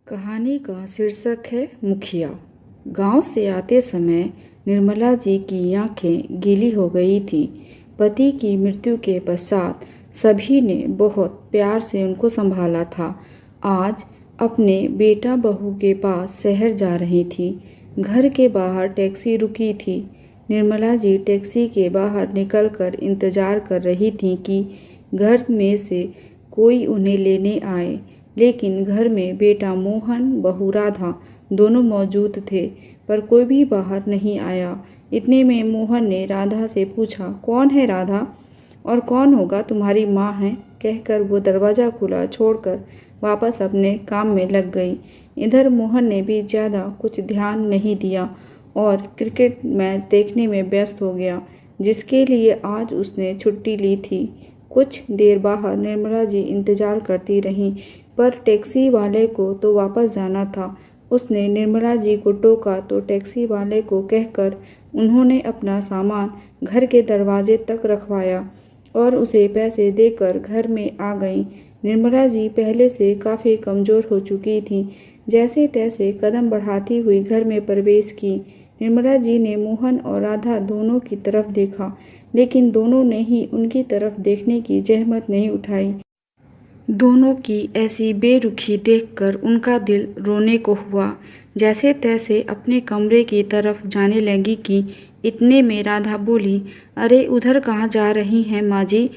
कहानी का शीर्षक है मुखिया। गांव से आते समय निर्मला जी की आंखें गीली हो गई थीं। पति की मृत्यु के पश्चात सभी ने बहुत प्यार से उनको संभाला था। आज अपने बेटा बहू के पास शहर जा रही थी। घर के बाहर टैक्सी रुकी थी। निर्मला जी टैक्सी के बाहर निकलकर इंतजार कर रही थी कि घर में से कोई उन्हें लेने आए, लेकिन घर में बेटा मोहन, बहू राधा दोनों मौजूद थे, पर कोई भी बाहर नहीं आया। इतने में मोहन ने राधा से पूछा, कौन है राधा? और कौन होगा, तुम्हारी माँ है, कहकर वो दरवाज़ा खुला छोड़कर वापस अपने काम में लग गई। इधर मोहन ने भी ज़्यादा कुछ ध्यान नहीं दिया और क्रिकेट मैच देखने में व्यस्त हो गया, जिसके लिए आज उसने छुट्टी ली थी। कुछ देर बाहर निर्मला जी इंतजार करती रहीं, पर टैक्सी वाले को तो वापस जाना था। उसने निर्मला जी को टोका तो टैक्सी वाले को कहकर उन्होंने अपना सामान घर के दरवाजे तक रखवाया और उसे पैसे देकर घर में आ गईं। निर्मला जी पहले से काफ़ी कमज़ोर हो चुकी थीं। जैसे तैसे कदम बढ़ाती हुई घर में प्रवेश की। निर्मला जी ने मोहन और राधा दोनों की तरफ देखा, लेकिन दोनों ने ही उनकी तरफ देखने की जहमत नहीं उठाई। दोनों की ऐसी बेरुखी देखकर उनका दिल रोने को हुआ। जैसे तैसे अपने कमरे की तरफ जाने लगी कि इतने में राधा बोली, अरे उधर कहाँ जा रही हैं माँ जी?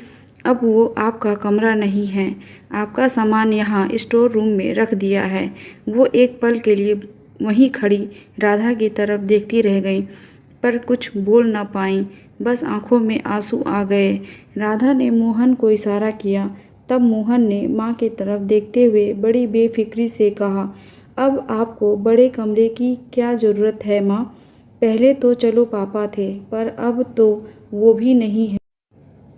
अब वो आपका कमरा नहीं है। आपका सामान यहाँ स्टोर रूम में रख दिया है। वो एक पल के लिए वहीं खड़ी राधा की तरफ देखती रह गई, पर कुछ बोल ना पाई। बस आंखों में आंसू आ गए। राधा ने मोहन को इशारा किया। तब मोहन ने माँ की तरफ देखते हुए बड़ी बेफिक्री से कहा, अब आपको बड़े कमरे की क्या ज़रूरत है माँ? पहले तो चलो पापा थे, पर अब तो वो भी नहीं है।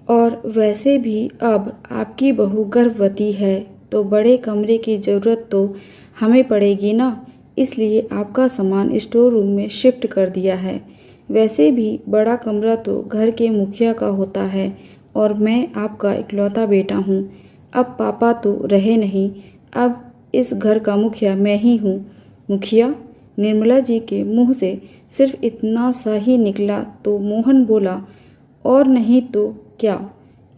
और वैसे भी अब आपकी बहू गर्भवती है, तो बड़े कमरे की ज़रूरत तो हमें पड़ेगी ना। इसलिए आपका सामान स्टोर रूम में शिफ्ट कर दिया है। वैसे भी बड़ा कमरा तो घर के मुखिया का होता है और मैं आपका इकलौता बेटा हूँ। अब पापा तो रहे नहीं, अब इस घर का मुखिया मैं ही हूँ। मुखिया? निर्मला जी के मुंह से सिर्फ इतना सा ही निकला तो मोहन बोला, और नहीं तो क्या?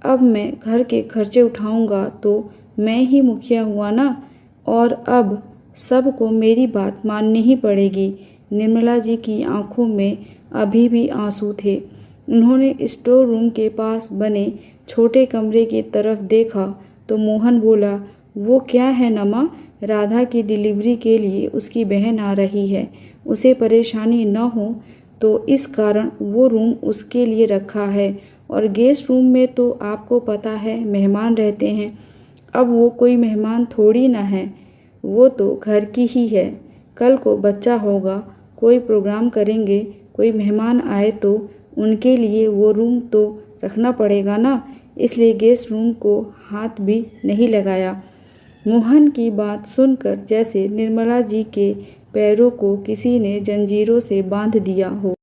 अब मैं घर के खर्चे उठाऊंगा तो मैं ही मुखिया हुआ ना, और अब सबको मेरी बात माननी ही पड़ेगी। निर्मला जी की आंखों में अभी भी आंसू थे। उन्होंने स्टोर रूम के पास बने छोटे कमरे की तरफ देखा तो मोहन बोला, वो क्या है नमा? राधा की डिलीवरी के लिए उसकी बहन आ रही है। उसे परेशानी न हो तो इस कारण वो रूम उसके लिए रखा है, और गेस्ट रूम में तो आपको पता है मेहमान रहते हैं। अब वो कोई मेहमान थोड़ी ना है, वो तो घर की ही है। कल को बच्चा होगा, कोई प्रोग्राम करेंगे, कोई मेहमान आए तो उनके लिए वो रूम तो रखना पड़ेगा ना, इसलिए गेस्ट रूम को हाथ भी नहीं लगाया। मोहन की बात सुनकर जैसे निर्मला जी के पैरों को किसी ने जंजीरों से बांध दिया हो।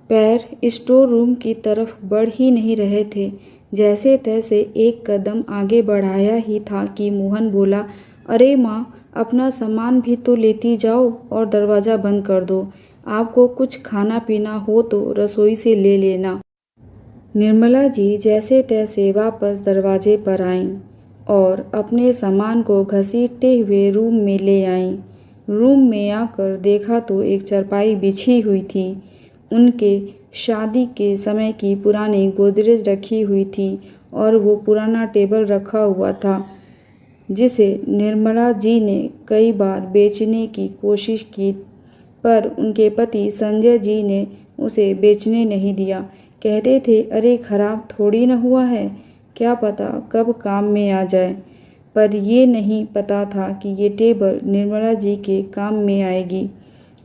पैर स्टोर रूम की तरफ बढ़ ही नहीं रहे थे। जैसे तैसे एक कदम आगे बढ़ाया ही था कि मोहन बोला, अरे माँ, अपना सामान भी तो लेती जाओ और दरवाज़ा बंद कर दो। आपको कुछ खाना पीना हो तो रसोई से ले लेना। निर्मला जी जैसे तैसे वापस दरवाजे पर आईं और अपने सामान को घसीटते हुए रूम में ले आईं। रूम में आकर देखा तो एक चारपाई बिछी हुई थी। उनके शादी के समय की पुरानी गोदरेज रखी हुई थी और वो पुराना टेबल रखा हुआ था, जिसे निर्मला जी ने कई बार बेचने की कोशिश की, पर उनके पति संजय जी ने उसे बेचने नहीं दिया। कहते थे, अरे खराब थोड़ी न हुआ है, क्या पता कब काम में आ जाए। पर ये नहीं पता था कि ये टेबल निर्मला जी के काम में आएगी।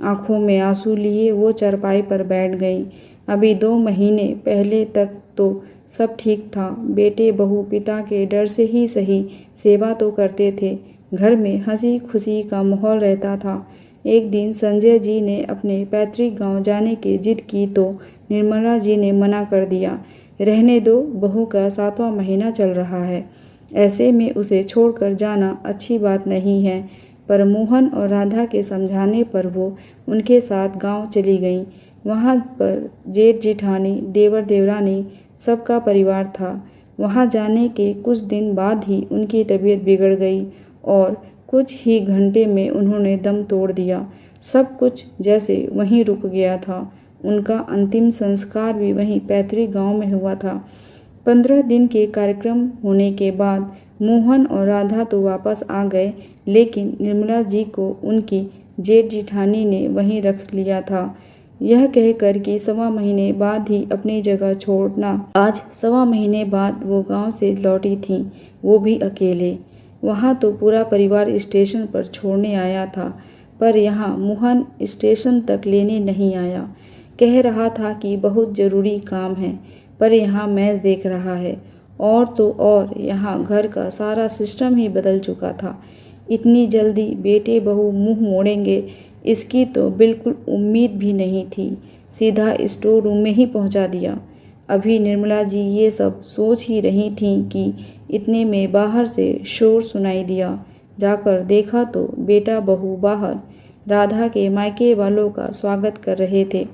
आंखों में आंसू लिए वो चारपाई पर बैठ गई। अभी 2 महीने पहले तक तो सब ठीक था। बेटे बहू पिता के डर से ही सही सेवा तो करते थे। घर में हंसी खुशी का माहौल रहता था। एक दिन संजय जी ने अपने पैतृक गांव जाने की जिद की तो निर्मला जी ने मना कर दिया। रहने दो, बहू का 7वां महीना चल रहा है, ऐसे में उसे छोड़कर जाना अच्छी बात नहीं है। पर मोहन और राधा के समझाने पर वो उनके साथ गांव चली गईं। वहाँ पर जेठ जेठानी, देवर देवरानी सबका परिवार था। वहाँ जाने के कुछ दिन बाद ही उनकी तबीयत बिगड़ गई और कुछ ही घंटे में उन्होंने दम तोड़ दिया। सब कुछ जैसे वहीं रुक गया था। उनका अंतिम संस्कार भी वहीं पैतृक गांव में हुआ था। 15 दिन के कार्यक्रम होने के बाद मोहन और राधा तो वापस आ गए, लेकिन निर्मला जी को उनकी जेठ जेठानी ने वहीं रख लिया था, यह कहकर कि 1.25 महीने बाद ही अपनी जगह छोड़ना। आज 1.25 महीने बाद वो गांव से लौटी थीं, वो भी अकेले। वहाँ तो पूरा परिवार स्टेशन पर छोड़ने आया था, पर यहाँ मोहन स्टेशन तक लेने नहीं आया। कह रहा था कि बहुत ज़रूरी काम है, पर यहाँ मैच देख रहा है। और तो और यहाँ घर का सारा सिस्टम ही बदल चुका था। इतनी जल्दी बेटे बहू मुंह मोड़ेंगे, इसकी तो बिल्कुल उम्मीद भी नहीं थी। सीधा स्टोर रूम में ही पहुँचा दिया। अभी निर्मला जी ये सब सोच ही रही थीं कि इतने में बाहर से शोर सुनाई दिया। जाकर देखा तो बेटा बहू बाहर राधा के मायके वालों का स्वागत कर रहे थे।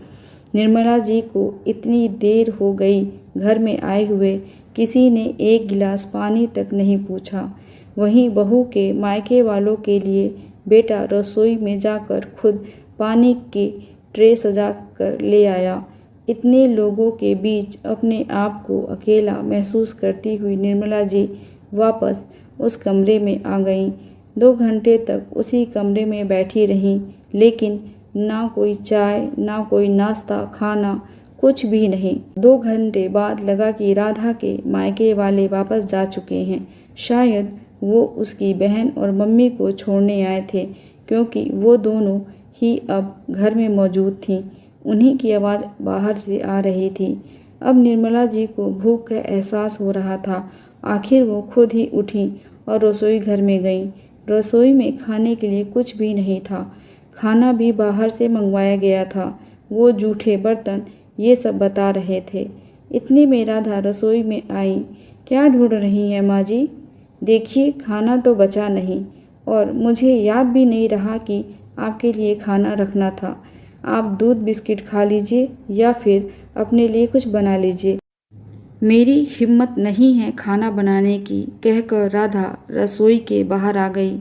निर्मला जी को इतनी देर हो गई घर में आए हुए, किसी ने एक गिलास पानी तक नहीं पूछा। वहीं बहू के मायके वालों के लिए बेटा रसोई में जाकर खुद पानी की ट्रे सजा कर ले आया। इतने लोगों के बीच अपने आप को अकेला महसूस करती हुई निर्मला जी वापस उस कमरे में आ गईं। 2 घंटे तक उसी कमरे में बैठी रहीं, लेकिन ना कोई चाय, ना कोई नाश्ता खाना, कुछ भी नहीं। 2 घंटे बाद लगा कि राधा के मायके वाले वापस जा चुके हैं। शायद वो उसकी बहन और मम्मी को छोड़ने आए थे, क्योंकि वो दोनों ही अब घर में मौजूद थीं। उन्हीं की आवाज़ बाहर से आ रही थी। अब निर्मला जी को भूख का एहसास हो रहा था। आखिर वो खुद ही उठी और रसोई घर में गईं। रसोई में खाने के लिए कुछ भी नहीं था। खाना भी बाहर से मंगवाया गया था। वो जूठे बर्तन ये सब बता रहे थे। इतने में राधा रसोई में आई। क्या ढूंढ रही हैं माँ जी? देखिए, खाना तो बचा नहीं, और मुझे याद भी नहीं रहा कि आपके लिए खाना रखना था। आप दूध बिस्किट खा लीजिए या फिर अपने लिए कुछ बना लीजिए। मेरी हिम्मत नहीं है खाना बनाने की, कहकर राधा रसोई के बाहर आ गई।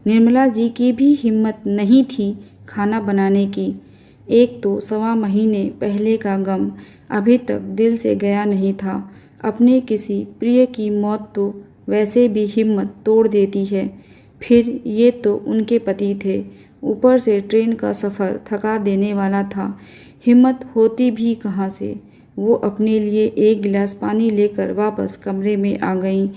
निर्मला जी की भी हिम्मत नहीं थी खाना बनाने की। एक तो 1.25 महीने पहले का गम अभी तक दिल से गया नहीं था। अपने किसी प्रिय की मौत तो वैसे भी हिम्मत तोड़ देती है, फिर ये तो उनके पति थे। ऊपर से ट्रेन का सफ़र थका देने वाला था। हिम्मत होती भी कहाँ से। वो अपने लिए एक गिलास पानी लेकर वापस कमरे में आ गईं।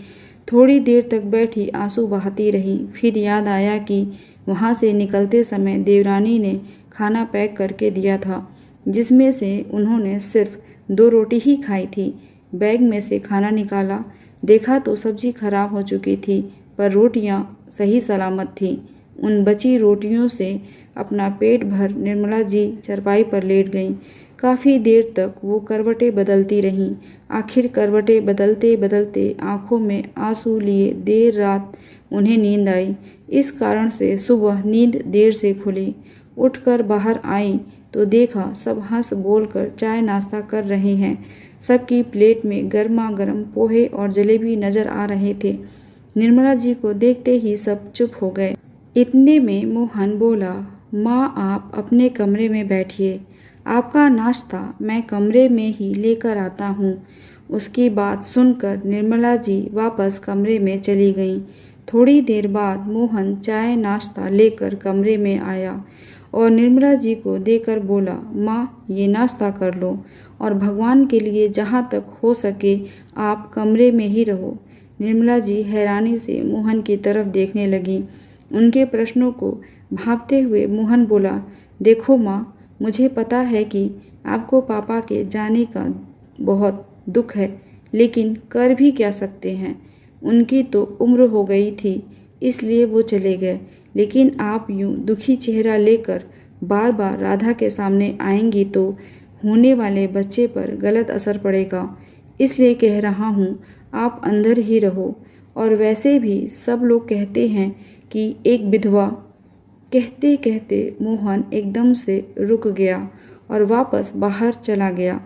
थोड़ी देर तक बैठी आंसू बहाती रहीं। फिर याद आया कि वहाँ से निकलते समय देवरानी ने खाना पैक करके दिया था, जिसमें से उन्होंने सिर्फ 2 रोटी ही खाई थी। बैग में से खाना निकाला, देखा तो सब्जी खराब हो चुकी थी, पर रोटियां सही सलामत थीं। उन बची रोटियों से अपना पेट भर निर्मला जी चारपाई पर लेट गईं। काफ़ी देर तक वो करवटें बदलती रहीं। आखिर करवटें बदलते बदलते आंखों में आंसू लिए देर रात उन्हें नींद आई। इस कारण से सुबह नींद देर से खुली। उठकर बाहर आईं तो देखा सब हंस बोल कर चाय नाश्ता कर रहे हैं। सबकी प्लेट में गर्मा गर्म पोहे और जलेबी नजर आ रहे थे। निर्मला जी को देखते ही सब चुप हो गए। इतने में मोहन बोला, माँ आप अपने कमरे में बैठिए, आपका नाश्ता मैं कमरे में ही लेकर आता हूँ। उसकी बात सुनकर निर्मला जी वापस कमरे में चली गईं। थोड़ी देर बाद मोहन चाय नाश्ता लेकर कमरे में आया और निर्मला जी को देकर बोला, माँ ये नाश्ता कर लो, और भगवान के लिए जहाँ तक हो सके आप कमरे में ही रहो। निर्मला जी हैरानी से मोहन की तरफ देखने लगी। उनके प्रश्नों को भांपते हुए मोहन बोला, देखो माँ, मुझे पता है कि आपको पापा के जाने का बहुत दुख है, लेकिन कर भी क्या सकते हैं। उनकी तो उम्र हो गई थी, इसलिए वो चले गए। लेकिन आप यूँ दुखी चेहरा लेकर बार बार राधा के सामने आएंगी तो होने वाले बच्चे पर गलत असर पड़ेगा। इसलिए कह रहा हूँ आप अंदर ही रहो। और वैसे भी सब लोग कहते हैं कि एक विधवा कहते कहते मोहन एकदम से रुक गया और वापस बाहर चला गया।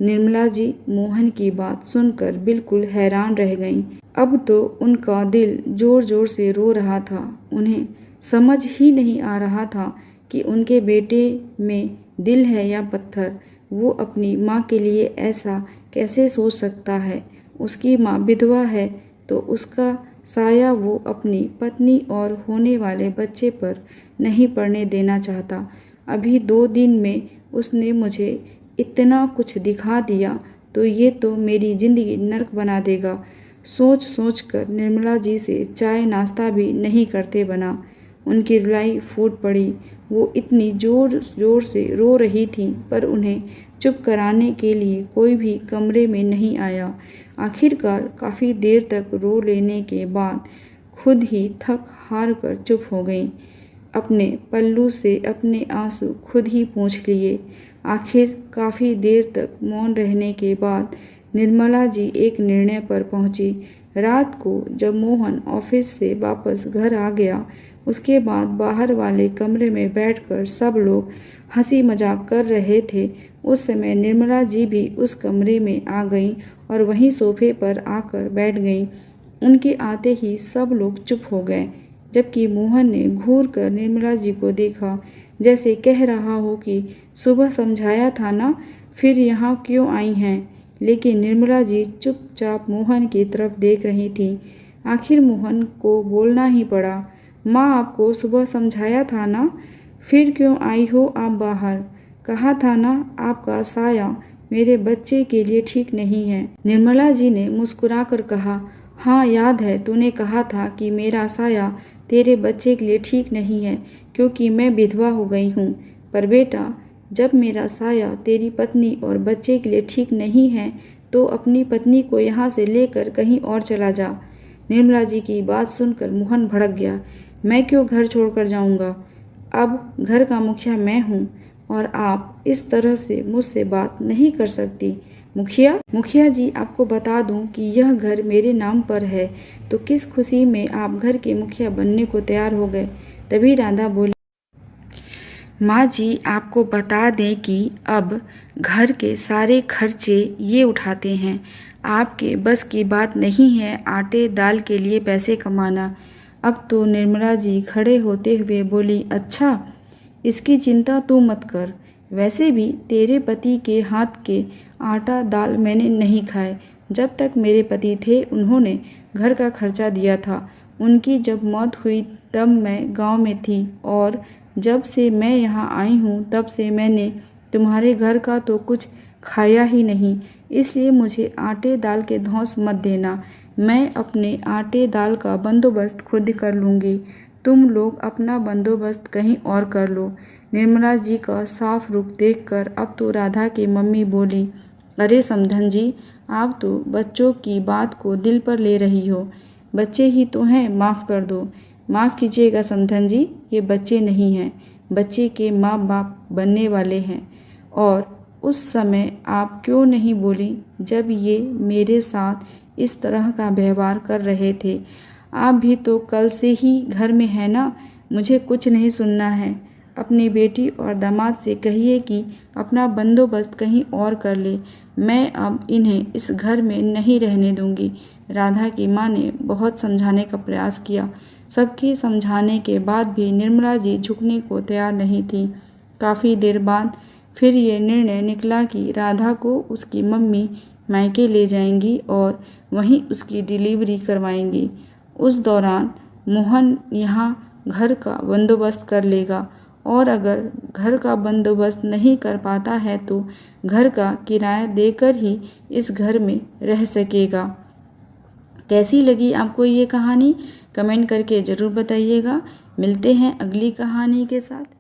निर्मला जी मोहन की बात सुनकर बिल्कुल हैरान रह गईं। अब तो उनका दिल जोर जोर से रो रहा था। उन्हें समझ ही नहीं आ रहा था कि उनके बेटे में दिल है या पत्थर। वो अपनी माँ के लिए ऐसा कैसे सोच सकता है। उसकी माँ विधवा है तो उसका साया वो अपनी पत्नी और होने वाले बच्चे पर नहीं पड़ने देना चाहता। अभी 2 दिन में उसने मुझे इतना कुछ दिखा दिया तो ये तो मेरी ज़िंदगी नर्क बना देगा। सोच सोच कर निर्मला जी से चाय नाश्ता भी नहीं करते बना। उनकी रुलाई फूट पड़ी। वो इतनी जोर जोर से रो रही थीं पर उन्हें चुप कराने के लिए कोई भी कमरे में नहीं आया। आखिरकार काफ़ी देर तक रो लेने के बाद खुद ही थक हार कर चुप हो गईं। अपने पल्लू से अपने आंसू खुद ही पोंछ लिए। आखिर काफ़ी देर तक मौन रहने के बाद निर्मला जी एक निर्णय पर पहुंची। रात को जब मोहन ऑफिस से वापस घर आ गया उसके बाद बाहर वाले कमरे में बैठकर सब लोग हंसी मजाक कर रहे थे। उस समय निर्मला जी भी उस कमरे में आ गईं और वहीं सोफे पर आकर बैठ गईं। उनके आते ही सब लोग चुप हो गए, जबकि मोहन ने घूर कर निर्मला जी को देखा, जैसे कह रहा हो कि सुबह समझाया था ना, फिर यहाँ क्यों आई हैं। लेकिन निर्मला जी चुपचाप मोहन की तरफ देख रही थी। आखिर मोहन को बोलना ही पड़ा। माँ आपको सुबह समझाया था ना, फिर क्यों आई हो आप बाहर। कहा था ना आपका साया मेरे बच्चे के लिए ठीक नहीं है। निर्मला जी ने मुस्कुराकर कहा, हाँ याद है, तूने कहा था कि मेरा साया तेरे बच्चे के लिए ठीक नहीं है क्योंकि मैं विधवा हो गई हूँ। पर बेटा, जब मेरा साया तेरी पत्नी और बच्चे के लिए ठीक नहीं है तो अपनी पत्नी को यहाँ से लेकर कहीं और चला जा। निर्मला जी की बात सुनकर मोहन भड़क गया। मैं क्यों घर छोड़कर जाऊँगा। अब घर का मुखिया मैं हूँ और आप इस तरह से मुझसे बात नहीं कर सकती। मुखिया जी, आपको बता दूं कि यह घर मेरे नाम पर है, तो किस खुशी में आप घर के मुखिया बनने को तैयार हो गए। तभी राधा बोली, माँ जी, आपको बता दें कि अब घर के सारे खर्चे ये उठाते हैं। आपके बस की बात नहीं है आटे दाल के लिए पैसे कमाना। अब तो निर्मला जी खड़े होते हुए बोली, अच्छा, इसकी चिंता तू मत कर। वैसे भी तेरे पति के हाथ के आटा दाल मैंने नहीं खाए। जब तक मेरे पति थे उन्होंने घर का खर्चा दिया था। उनकी जब मौत हुई तब मैं गांव में थी और जब से मैं यहाँ आई हूँ तब से मैंने तुम्हारे घर का तो कुछ खाया ही नहीं। इसलिए मुझे आटे दाल के धौंस मत देना। मैं अपने आटे दाल का बंदोबस्त खुद कर लूँगी। तुम लोग अपना बंदोबस्त कहीं और कर लो। निर्मला जी का साफ रुख देखकर अब तो राधा की मम्मी बोली, अरे समधन जी, आप तो बच्चों की बात को दिल पर ले रही हो। बच्चे ही तो हैं, माफ़ कर दो। माफ़ कीजिएगा समधन जी, ये बच्चे नहीं हैं, बच्चे के माँ बाप बनने वाले हैं। और उस समय आप क्यों नहीं बोली जब ये मेरे साथ इस तरह का व्यवहार कर रहे थे। आप भी तो कल से ही घर में है ना। मुझे कुछ नहीं सुनना है। अपनी बेटी और दामाद से कहिए कि अपना बंदोबस्त कहीं और कर ले। मैं अब इन्हें इस घर में नहीं रहने दूंगी। राधा की माँ ने बहुत समझाने का प्रयास किया। सबके समझाने के बाद भी निर्मला जी झुकने को तैयार नहीं थी। काफ़ी देर बाद फिर ये निर्णय निकला कि राधा को उसकी मम्मी मायके ले जाएंगी और वहीं उसकी डिलीवरी करवाएंगी। उस दौरान मोहन यहाँ घर का बंदोबस्त कर लेगा और अगर घर का बंदोबस्त नहीं कर पाता है तो घर का किराया देकर ही इस घर में रह सकेगा। कैसी लगी आपको ये कहानी, कमेंट करके ज़रूर बताइएगा। मिलते हैं अगली कहानी के साथ।